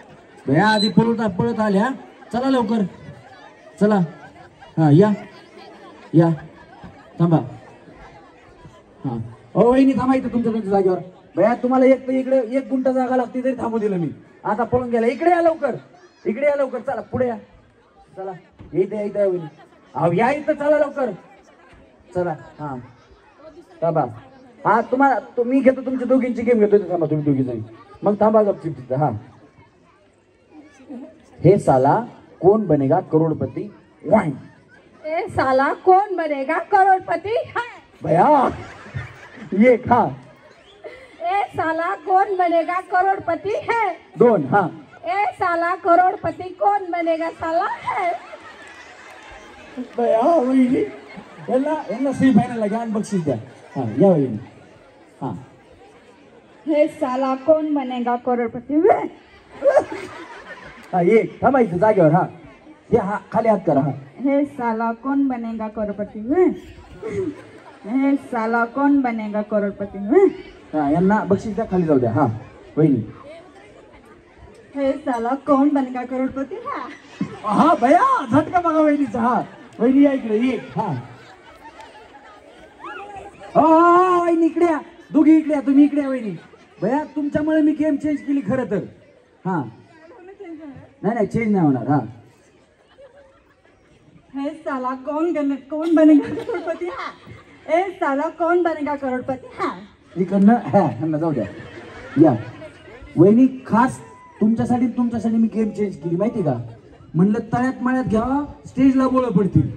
भया आधी पळत आल्या. चला लवकर, चला. हा या या. थांबा. हा हो वहिनी थांबा इथं तुमच्या जागेवर. भया तुम्हाला एक तर इकडे 1 गुंठा जागा लागते तरी थांबू दिलं मी. आता पळून गेला. इकडे या लवकर, इकडे या लवकर. चला पुढे या. चला इथे इथे वहिनी. अहो या इथं. चला लवकर, चला. हा थांबा. हा तुम्हाला मी घेतो तुमच्या दोघींची गेम घेतो. थांबा तुम्ही दोघी जणी. मग थांबा गपचिप तिथं. हा हे साला कोण बनेगा करोडपती. हे साला कोण बनेगा करोडपती. भया 1. हा ए साला कौन बनेगा करोड़पति है. 2. हाँ. ए साला करोड़पति कौन बनेगा साला है. वहिनी यांना सेमीफायनल ला घ्या आणि बक्षीस द्या. हा या वहिनी. हा हे साला कौन बनेगा करोड़पति. हा 1. थांबा इथं जागेवर. हा हे हा खाली हात करा. हा हे साला कौन बनेगा करोड़पति. हे साला कौन बनेगा करोड़पति. हा यांना बक्षीस द्या, खाली जाऊ द्या. हा वहिनी. हे साला कौन बनेगा करोड़पति. हा भया झटका बघा वहिनीचा. हा वहिनी या इकडे. 1. हा वहिनी इकडे या. दोघी इकडे या. तुम्ही इकडे या वहिनी. भया तुमच्यामुळे मी गेम चेंज केली खरं तर. हा नाही चेंज नाही होणार. हा हे साला कौन बनेगा करोड़पति. ए साला कौन बनेगा करोड़पति. इकडनं ह्यांना जाऊ द्या. या वहिनी खास तुमच्यासाठी मी गेम चेंज केली माहिती का. म्हणलं तळ्यात माळ्यात घ्यावा, स्टेजला बोळ पडतील.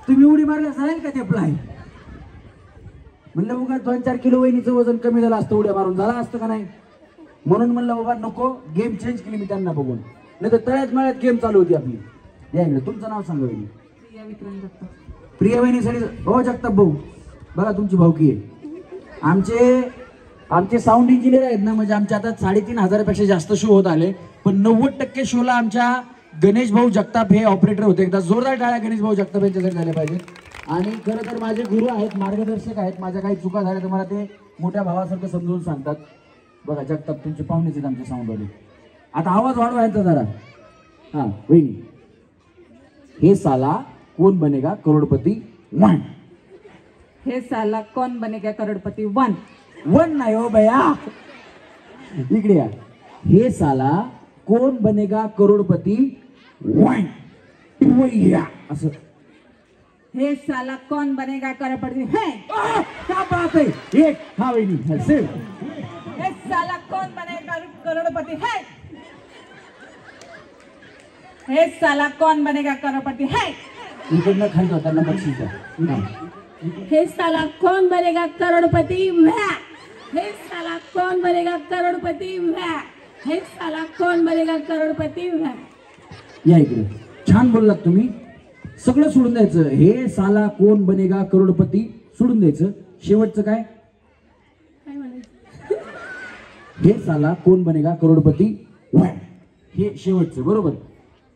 तुम्ही उडी मारल्या जाईल का ते प्लाय? म्हणलं बघा 2-4 किलो वहिनीचं वजन कमी झालं असतं, उड्या मारून झालं असतं का नाही? म्हणून म्हणलं बाबा नको, गेम चेंज केली मी त्यांना बघून. नाही तर तळ्यात माळ्यात गेम चालू होती आपली. या इकडे तुमचं नाव सांगा वहिनी. प्रिया वहिनीसाठी हो जगताप भाऊ, बघा तुमची भाऊकी आहे. आमचे साऊंड इंजिनियर आहेत ना, म्हणजे आमच्या आता 3,500पेक्षा जास्त शो होत आले, पण 90% शोला आमच्या गणेश भाऊ जगताप हे ऑपरेटर होते. एकदा जोरदार टाळ्या गणेश भाऊ जगताप यांच्यासाठी झाल्या पाहिजे. आणि खरं तर माझे गुरु आहेत, मार्गदर्शक आहेत. माझ्या काही चुका झाल्या तर मला ते मोठ्या भावासारखं समजून सांगतात. बघा जगताप तुमचे पाहुणेच आहेत आमच्या साऊंडवाले. आता आवाज वाढवायचा जरा. हा वहिनी, हे साला कौन बनेगा करोडपती 1. हे साला कौन बनेगा करोडपती 1. 1 नाही हो भैया, इकडे या. हे साला कौन बनेगा करोडपती 1. असं. हे साला कौन बनेगा करोडपती है. क्या बात है. एक हा वहिनी हे साला कौन बनेगा करोडपती है. हे साला कौन बनेगा करोडपती है. इकडनं खाली होताना बक्षीस द्या. हे साला कौन बनेगा करोड़पति मैं. हे साला कौन बनेगा करोड़पति मैं. हे साला कौन बनेगा करोड़पति मैं. या इकडे छान बोललात तुम्ही. सगळं सोडून द्यायचं. हे साला कोण बनेगा करोडपती सोडून द्यायचं. शेवटचं काय? हे साला कोण बनेगा करोडपती 1. हे शेवटचं बरोबर.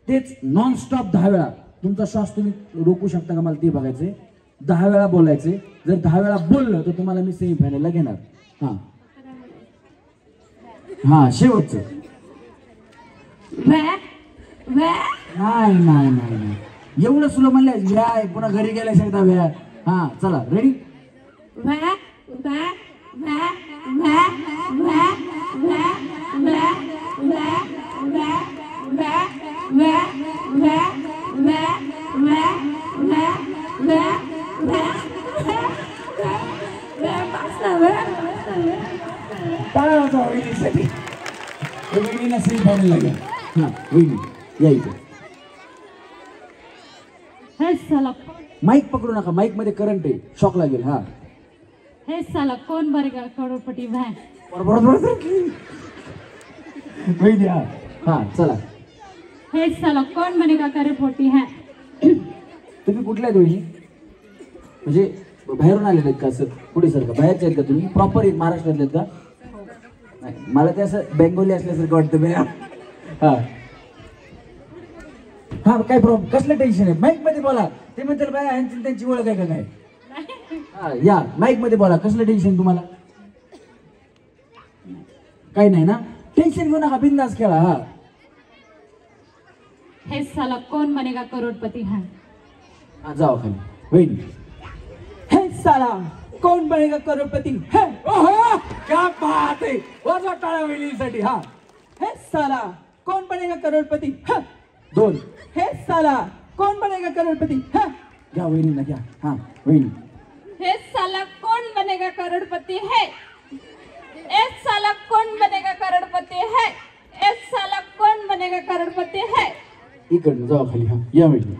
तेच नॉन स्टॉप 10 वेळा. तुमचा श्वास तुम्ही रोखू शकता का मला ते बघायचंय. 10 वेळा बोलायचे. जर 10 वेळा बोललं तर तुम्हाला मी सेमीफायनलला घेणार. हा हा शेवटचं. नाही एवढं सुलभ म्हणलं. व्या पुन्हा घरी गेल्या शकता व्या. हा चला रेडी. वहिनीला सेमीफायनल लागेल. हा वहिनी या इथे. हे साला माईक पकडू नका, माईक मध्ये करंट आहे, शॉक लागेल. हा हे साला कौन बनेगा करोड़पति मैं. वहिनी हा हा चला. हे साला कौन बनेगा करोड़पति है. तुम्ही कुठल्या दोन्ही म्हणजे बाहेरून आलेले आहेत का? असं पुढे सर का बाहेरचे आहेत का तुम्ही? प्रॉपर महाराष्ट्रातले आहेत का? नाही मला ते असं बेंगोली असल्यासारखं वाटतं बया. हा हा काय प्रॉब्लेम? कसलं टेन्शन आहे? माईक मध्ये बोला. ते म्हणतील बाया ह्यांची त्यांची ओळख आहे का काय? हा या माईक मध्ये बोला. कसलं टेन्शन तुम्हाला? काही नाही ना. टेन्शन घेऊ नका, बिंदास खेळा. हा हे साला कौन बनेगा करोड़पति है. हा जाओ खाली. वहिनी हे साला कौन बनेगा करोडपती है. ओहो क्या बात है. वाजवा टाळ्या वहिनीसाठी. हा हे साला कौन बनेगा करोडपती है. 2. हे साला कौन बनेगा करोडपती है. घ्या वहिनीला घ्या. हा वहिनी. हे साला कौन बनेगा करोड़पति है. ए साला कौन बनेगा करोड़पति है. ए साला कौन बनेगा करोड़पति है. इकडनं जाऊ खाली. हा या वहिनी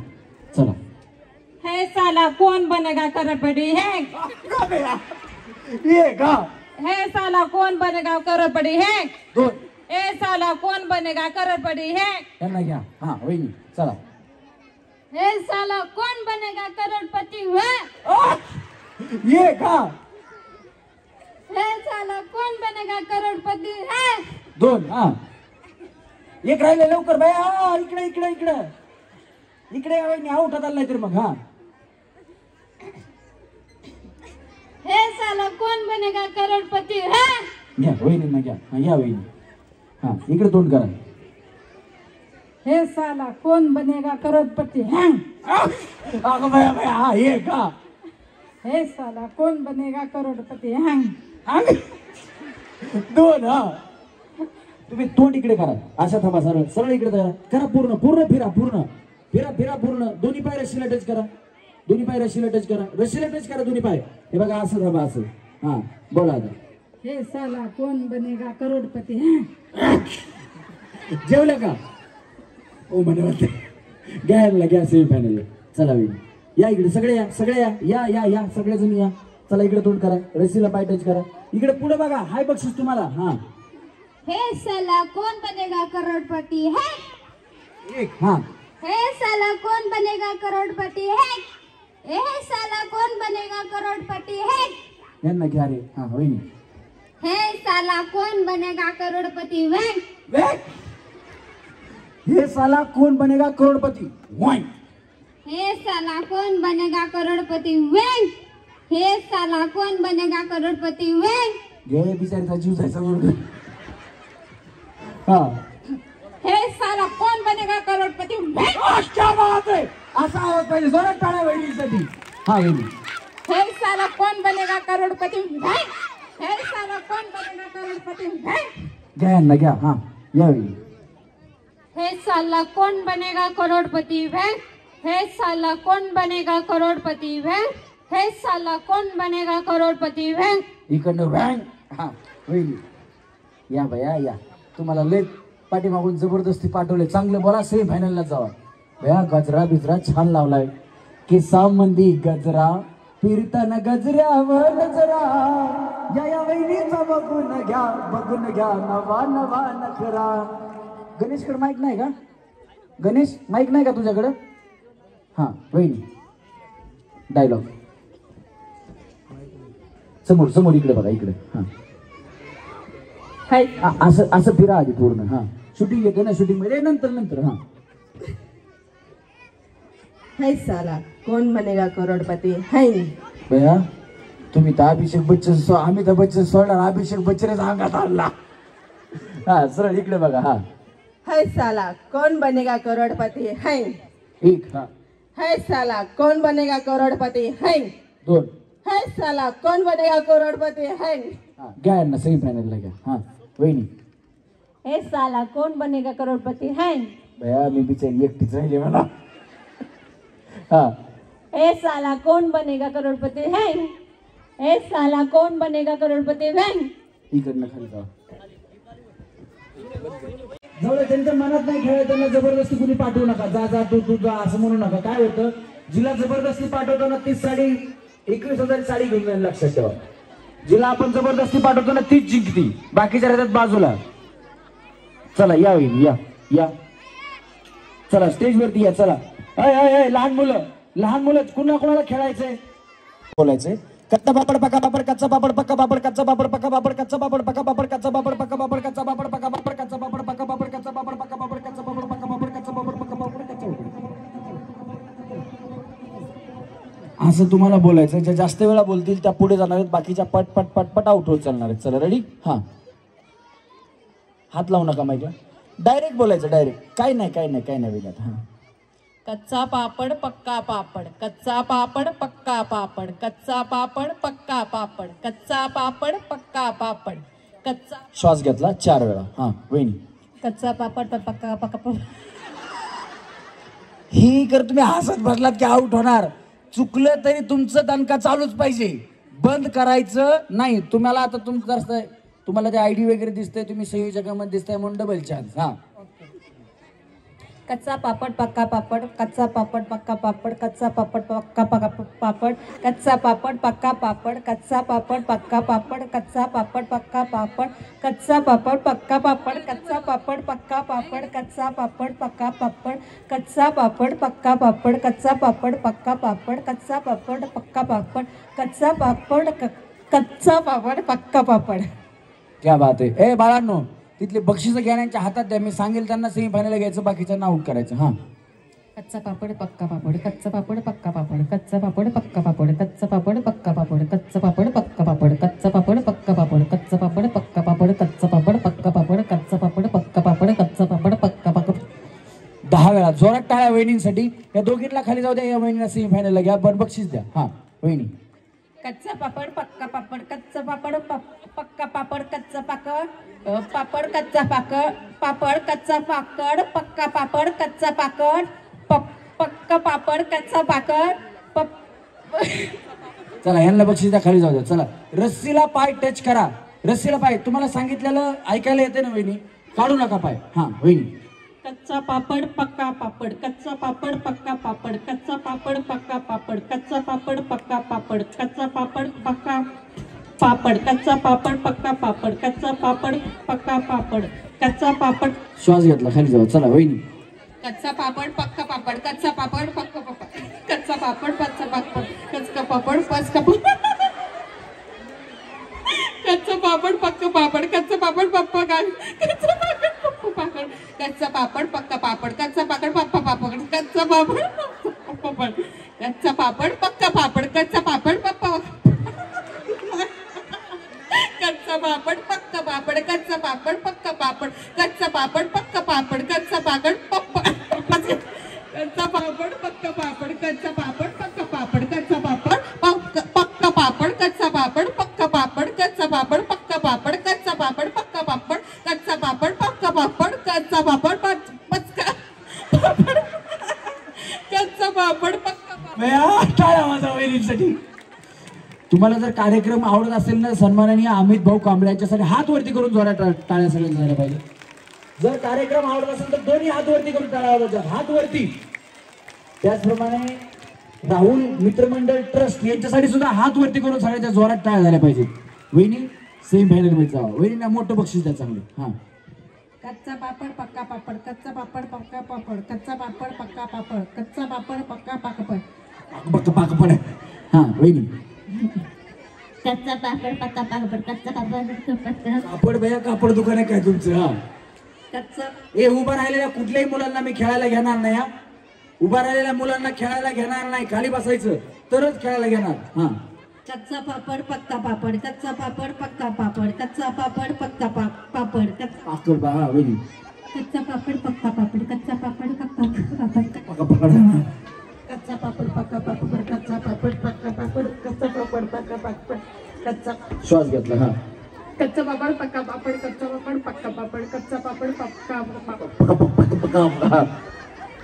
चला. हे साला कौन बनेगा करोड़पति है. ये का. हे साला कौन बनेगा करोड़पति है. 2. ए साला कौन बनेगा करोड़पति है. त्यांना घ्या. हा वहिनी चला. हे साला कौन बनेगा करोड़पति है. ये का. हे साला कौन बनेगा करोड़पति है. 2. हा एक राहिले लवकर बाया. हा इकडे इकडे इकडे इकडे वहिनी आउट आला नाही तर मग. हा हे साला कौन बनेगा करोड़पति है. घ्या वहिनींना घ्या. हा या वहिनी. हा इकडे तोंड करा. हे साला कौन बनेगा करोड़पति है. अगं बाया बाया. हा ये का. हे साला कौन बनेगा करोड़पति है. 2. हा तुम्ही तोंड इकडे करा. अशा थांबा. सरळ सरळ इकडे करा. करा पूर्ण पूर्ण फिरा. पूर्ण फिरा फिरा पूर्ण. दोन्ही पाय रशीला टच करा. दोन्ही पाय रशीला टच करा. रशीला टच करा दोन्ही पाय. हे बघा असं थांबा असं. हा बोला आता. हे साला कौन बनेगा करोड़पति है. जेवलं का? ओ म्हणे म्हणते घ्यायला घ्या सेमीफायनलला. चला वहिनी या इकडे, सगळे या, सगळे या या या या सगळेजण या. चला इकडे तोंड करा, रस्सीला पाय टच करा. इकडे पुढे बघा, हाय बक्षीस तुम्हाला. हा हे साला कौन बनेगा करोड़पति है? एक. हा हे साला कौन बनेगा करोड़पति है? हे साला कौन बनेगा करोड़पति है? यांना घ्या रे. हा वहिनी. हे साला कौन बनेगा करोड़पति है? हे साला कोण बनेगा करोडपती. वन. हे साला कौन बनेगा करोड़पति है? हे साला कौन बनेगा करोड़पति है? घे बिचारीचा जीव जायचा बरोबर. हा हे साला कौन बनेगा करोड़पति है? क्या बात आहे. असा आवाज पाहिजे, जोरात टाळ्या वहिनीसाठी. हा वहिनी. हे साला कौन बनेगा करोड़पति है? हे साला कौन बनेगा करोड़पति है? घ्या यांना घ्या. हा या वहिनी. हे साला कौन बनेगा करोड़पति है? हे साला कौन बनेगा करोड़पति है? हे साला कौन बनेगा करोड़पति है? इकडनं व्हँग. हा वहिनी या भया या. तुम्हाला लय पाठीमागून जबरदस्ती पाठवले. चांगलं बोला, सेमीफायनलला जावा. भया गजरा बिजरा छान लावलाय. केसामंदी गजरा, फिरताना गजऱ्यावर गजरा. या वहिनीचा बघून घ्या नवा नवा नखरा. गणेशकडे माईक नाही का? गणेश माईक नाही का तुझ्याकडं? हा वहिनी डायलॉग समोर समोर इकडे बघा, इकडे. हा असं असं फिरा आधी पूर्ण. हा शूटिंग येते ना, शूटिंग मध्ये नंतर नंतर. हा है साला कौन बनेगा करोड़पति है? भैया तुम्ही तर अभिषेक बच्चन, अमिताभ बच्चन सोडणार, अभिषेक बच्चनच अंगात आणला. हा सरळ इकडे बघा. हा है साला कौन बनेगा करोड़पति है? एक. हा है साला कौन बनेगा करोड़पति है? दोन. है साला कौन बनेगा करोड़पति है? हा घ्या यांना सेमीफायनलला घ्या. हा वहिनी. हे साला कौन बनेगा करोड़पति है? भैया मी बिचारी एकटीच राहिले म्हणा. हा हे साला कौन बनेगा करोड़पति है? हे साला कौन बनेगा करोड़पति है? इकडनं खाली जाऊ. जवळ त्यांच्या मनात नाही खेळायचं, त्यांना जबरदस्ती कुणी पाठवू नका. जा जा तू जा असं म्हणू नका. काय होतं, जिला जबरदस्ती पाठवतो ना तीच साडी 21,000 साडी घेऊन जाईल, लक्षात ठेवा. जिला आपण जबरदस्ती पाठवतो ना तीच जिंकती, बाकीच्या राहतात बाजूला. चला या वहिनी या या. चला स्टेजवरती या. चला लहान मुलं कुणाला खेळायचंय, बोलायचंय. कच्चा पापड पक्का पापड, कच्चा पापड पक्का पापड, कच्चा पापड पक्का पापड, कच्चा पापड पक्का पापड, कच्चा पापड पक्का पापड, कच्चा पापड पक्का पापड, कच्चा पापड पक्का पापड, कच्चा पापड पक्का पापड, कच्चा पापड पक्का पापड, कच्चा पापड पक्का पापड, कच्चा पापड. असं तुम्हाला बोलायचं. ज्या जास्त वेळा बोलतील त्या पुढे जाणार आहेत, बाकीच्या पट पट पट पट आउट होत चालणार आहेत. चला रेडी. हा हात लावू नका माईकला, डायरेक्ट बोलायचं, डायरेक्ट. काय नाही वेगळं. हा कच्चा पापड़ पक्का पापड़, कच्चा पापड़ पक्का पापड़, कच्चा पापड़ पक्का पापड़, कच्चा पापड़ पक्का पापड़, कच्चा. श्वास घेतला 4 वेळा. हा वहिनी. कच्चा पापड़ पक्का पक्का. ही कर तुम्ही हसत बसलात की आउट होणार. चुकलं तरी तुमचं दणका चालूच पाहिजे, बंद करायचं नाही. तुम्हाला आता तुमचं तुम्हाला ते आयडी वगैरे दिसतंय, तुम्ही संयोजकामध्ये दिसताय म्हणून डबल चान्स. हा कच्चा पापड़ पक्का पापड़, कच्चा पापड़ पक्का पापड़, कच्चा पापड़ पक्का पापड़, कच्चा पापड़ पक्का पापड़, कच्चा पापड़ पक्का पापड़, कच्चा पापड़ पक्का पापड़, कच्चा पापड़ पक्का पापड़, कच्चा पापड़ पक्का पापड़, कच्चा पापड़ पक्का पापड़, कच्चा पापड़ पक्का पापड़, कच्चा पापड़ पक्का पापड़, कच्चा पापड़ पक्का पापड़, कच्चा पापड़ पक्का पापड़. क्या बात आहे. ए बाळांनो, तिथले बक्षीस घेण्याच्या हातात द्या. मी सांगेल त्यांना सेमीफायनल घ्यायचं, बाकीच्यांना आउट करायचं. हा कच्चा पापड़ पक्का पापड़, कच्चा पापड़ पक्का पापड़, कच्चा पापड़ पक्का पापड़, कच्चा पापड़ पक्का पापड़, कच्चा पापड़ पक्का पापड़, कच्चा पापड़ पक्का पापड़, कच्चा पापड़ पक्का पापड़, कच्चा पापड़ पक्का पापड़, कच्चा पापड़ पक्का पापड़, कच्चा पापड़ पक्का पापड़. 10 वेळा जोरात टाळ्या वहिनींसाठी. या दोघींना खाली जाऊ द्या, या वहिनीला सेमीफायनलला घ्या, पण बक्षीस द्या. हा वहिनी. कच्चा पापड़ पक्का पापड़, कच्चा पापड़ पक्का पापड़, कच्चा पापड़ कच्चा पापड़, कच्चा पापड़ पक्का पापड़, कच्चा पापड़ पक्का पापड़, कच्चा पापड़. चला यांना बक्षीस द्या, खाली जाऊ द्या. चला रस्सीला पाय टच करा. रस्सीला पाय तुम्हाला सांगितलेलं ऐकायला येते ना वहिनी, काढू नका पाय. हा वहिनी. कच्चा पापड पक्का पापड, कच्चा पापड पक्का पापड, कच्चा पापड पक्का पापड, कच्चा पापड पक्का पापड, कच्चा पापड पक्का पापड, कच्चा पापड पक्का पापड, कच्चा पापड पक्का पापड, कच्चा पापड. श्वास घेतला खाली जाऊ. चला वहिनी. कच्चा पापड पक्का पापड, कच्चा पापड पक्का पापड, कच्चा पापड पक्का पापड, कच्चा पापड पक्का कच्चा पापड पक्का पापड, कच्चा पापड पप्पा काय, कच्चा पापड पप्पा पापड, कच्चा पापड पक्का पापड, कच्चा पापड पप्पा पापड, कच्चा पापड पापड, कच्चा पापड पक्का पापड, कच्चा पापड पप्पा कच्चा पापड पक्का पापड, कच्चा पापड पक्का पापड, कच्चा पापड पक्का पापड, कच्चा पापड पप्पा कच्चा पापड पक्का पापड, कच्चा पापड पक्का पापड, कच्चा पापड पक्का पापड, कच्चा पापड पक्का पापड, कच्चा पापड पक्का पापड, कच्चा पापड पक्का पापड, कच्चा पापड पक्का पापड, कच्चा पापड पक्का पापड, कच्चा पापड पक्का पापड. टाळ्या वाजवा वहिनींसाठी. तुम्हाला जर कार्यक्रम आवडत असेल ना, सन्माननीय अमित भाऊ कांबळे यांच्यासाठी हात वरती करून जोरात टाळ्या सगळ्यांनी झाल्या पाहिजे. जर कार्यक्रम आवडत असेल तर दोन्ही हात वरती करून टाळ्या वाजवा, हात वरती. त्याचप्रमाणे राहुल मित्रमंडळ ट्रस्ट यांच्यासाठी सुद्धा हात वरती करून सगळ्यांच्या जोरात टाळ्या झाल्या पाहिजेत. वहिनी सेमी फायनल मध्ये जावा. वहिनीला मोठं बक्षीस द्या चांगलं. हा. कच्चा पापड पक्का पापड, कच्चा पापड पक्का पापड, कच्चा पापड पक्का पापड, कच्चा पापड पक्का पापड पापड. हा वहिनी. कच्चा पापड पक्का पापड, कच्चा पापड कापड भया कापड दुकान आहे काय तुमचं? हा. कच्चा हे उभं राहिलेल्या कुठल्याही मुलांना मी खेळायला घेणार नाही. हा. उभा राहिलेल्या मुलांना खेळायला घेणार नाही, खाली बसायचं तरच खेळायला घेणार. हा. कच्चा पापड पक्का पापड, कच्चा पापड पक्का पापड, कच्चा पापड पक्का पापड, पापड बा. हा वहिनी. कच्चा पापड पक्का पापड, कच्चा पापड पक्का पापड, पकड. कच्चा पापड पक्का पापड, कच्चा पापड पक्का पापड, कच्चा पापड पक्का पापड, कच्चा श्वास घेतला. हा. कच्चा पापड पक्का पापड, कच्चा पापड पक्का पापड, कच्चा पापड पक्का हा.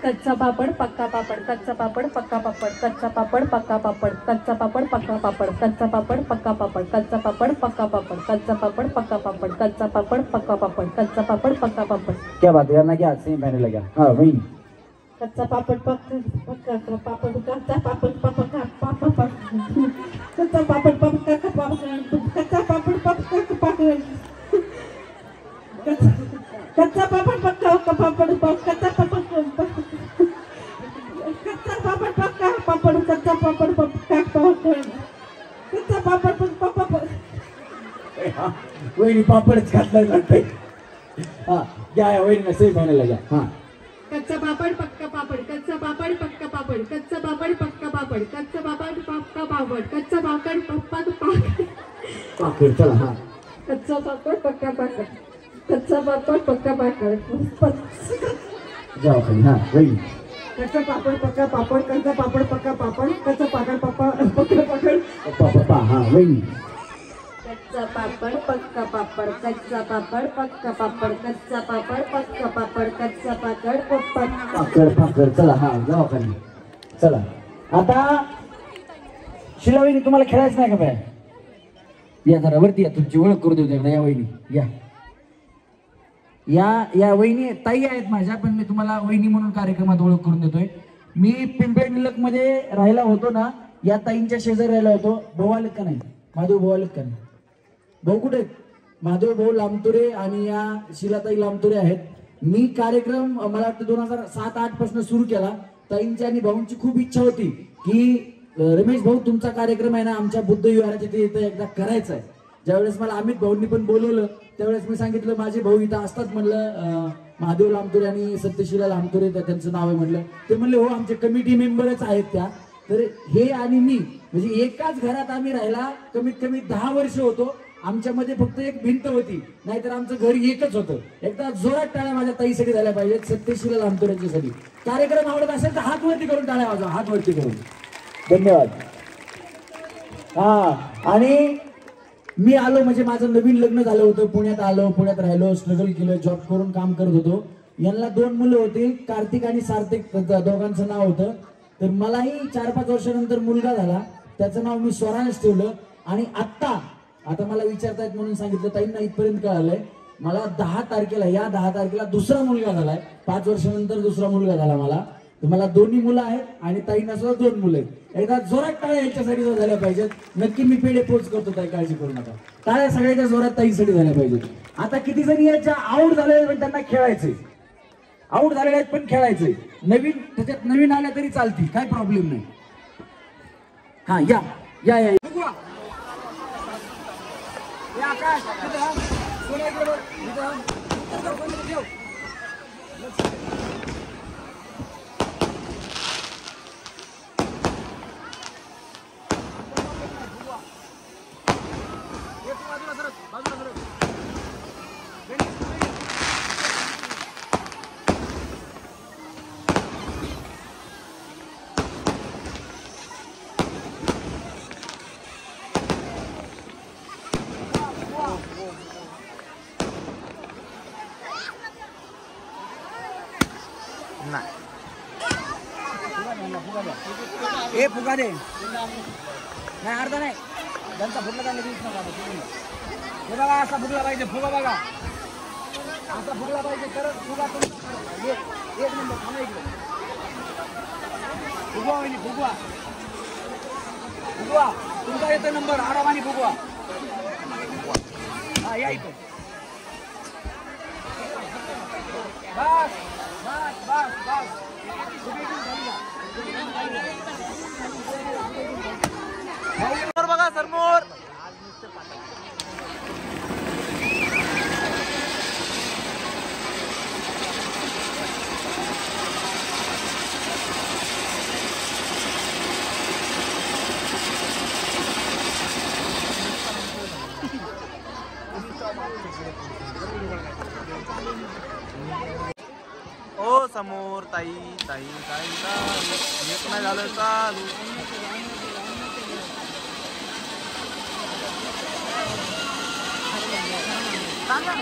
कच्चा पापड पक्का पापड, कच्चा पापड पक्का पापड, कच्चा पापड पक्का पापड, कच्चा पापड पक्का पापड, कच्चा पापड पक्का पापड, कच्चा पापड पक्का पापड, कच्चा पापड पक्का पापड, कच्चा पापड पक्का पापड, कच्चा पापड पक्का पापड. क्या बात है ना, क्या सेम फाइनल गया. हा वहिनी. कच्चा पापड पक्का पापड, कच्चा पापड पक्का पापड, कच्चा पापड पक्का पापड, कच्चा पापड पक्का पापड, कच्चा पापड पक्का पापड, कच्चा पापड कच्चा पापड पक्का पापड, कच्चा पापड पक्का पापड, कच्चा पापड पक्का. वहिनी पापडच घातला लागतंय. हा घ्या वहिनी सेम फायनल घ्या. हा. कच्चा पापड पक्का पापड, कच्चा पापड पक्का पापड, कच्चा पापड पक्का पापड, कच्चा पापड पक्का पापड, कच्चा पापड पप्पा पापड. चला. हा. कच्चा पापड पक्का पापड, कच्चा पापड पक्का पापड, जाओ खाली. हा वहिनी. कच्चा पापड पक्का पापड, कच्चा पापड पक्का पापड, कच्चा पापड पक्का पापड, पप्पा. हा वहिनी. कच्चा पापड पक्का पापड, कच्चा पापड पक्का पापड, कच्चा पापड पक्का पापड, कच्चा पापड पापड. चला. हा जाओ खाली. चला. आता शिला वहिनी तुम्हाला खेळायचं नाही का बाय? या जरा वरती या, तुमची ओळख करू देऊ द्या. या वहिनी या वहिनी ताई आहेत माझ्या, पण मी तुम्हाला वहिनी म्हणून कार्यक्रमात ओळख करून देतोय. मी पिंपळे निलक मध्ये राहिला होतो ना, या ताईंच्या शेजारी राहिला होतो. भाऊ आलेत का नाही? माधव भाऊ आलेत का नाही? भाऊ कुठे आहेत? माधव भाऊ लांबतुरे आणि या शिलाताई लांबतुरे आहेत. मी कार्यक्रम मला वाटतं 2007-08 पासून सुरू केला. ताईंची आणि भाऊंची खूप इच्छा होती की रमेश भाऊ तुमचा कार्यक्रम आहे ना आमच्या बुद्ध विहाराच्या तिथे एकदा करायचा आहे. ज्यावेळेस मला अमित भाऊंनी पण बोलवलं त्यावेळेस मी सांगितलं माझे भाऊ इथं असतात म्हणलं, महादेव लांबतुरे आणि सत्यशिला लांबतुरे त्यांचं नाव आहे म्हणलं. ते म्हणले हो आमचे कमिटी मेंबरच आहेत त्या. तर हे आणि मी म्हणजे एकाच घरात आम्ही राहिला कमीत कमी 10 वर्ष होतो. आमच्यामध्ये फक्त एक भिंत होती, नाहीतर आमचं घर एकच होतं. एकदा जोरात टाळ्या माझ्या ताईसाठी झाल्या पाहिजेत, सत्यशिला लांबतुरेंच्यासाठी. कार्यक्रम आवडत असेल तर हात वरती करून टाळ्या वाजवा, हात वरती करून. धन्यवाद. हा आणि मी आलो म्हणजे माझं नवीन लग्न झालं होतं. पुण्यात आलो, पुण्यात राहिलो, स्ट्रगल केलं, जॉब करून काम करत होतो. यांना 2 मुलं होती, कार्तिक आणि सार्थिक दोघांचं नाव होतं. तर मलाही 4-5 वर्षानंतर मुलगा झाला, त्याचं नाव मी स्वरांश ठेवलं. आणि आता मला विचारतायत म्हणून सांगितलं. ताईंना इथपर्यंत कळालंय मला 10 तारखेला या 10 तारखेला दुसरा मुलगा झालाय. 5 वर्षानंतर दुसरा मुलगा झाला मला. तर मला 2 मुलं आहेत आणि ताईंना सुद्धा 2 मुलं आहेत. एकदा जोरात टाळ्या यांच्यासाठी झाल्या पाहिजेत. नक्की मी पेढे पोच करतो ताई, काळजी करू नका. टाळ्या सगळ्याच्या जोरात ताईंसाठी झाल्या पाहिजेत. आता किती जणी आहेत ज्या आऊट झालेल्या पण त्यांना खेळायचंय. आऊट झालेल्या आहेत पण खेळायचंय. नवीन त्याच्यात नवीन आल्या तरी चालतील, काय प्रॉब्लेम नाही. हा या या या ए फुगा दे नाही, अर्धा नाही, त्यांचा फुगला त्यांना दिवस नका. हे बघा असा फुगला पाहिजे, फुगा बघा असा फुगला पाहिजे. तरच फुगा तुमचा. एक नंबर थांबा इकडे. फुगवा वहिनी, फुगवा फुगवा, तुमचा येतो नंबर. आरामाने फुगवा. हा या इथं. बस बस बस बस. बघा समोर. ओ समोर ताई ताई ताई एक नाही झालं चालू. सांगा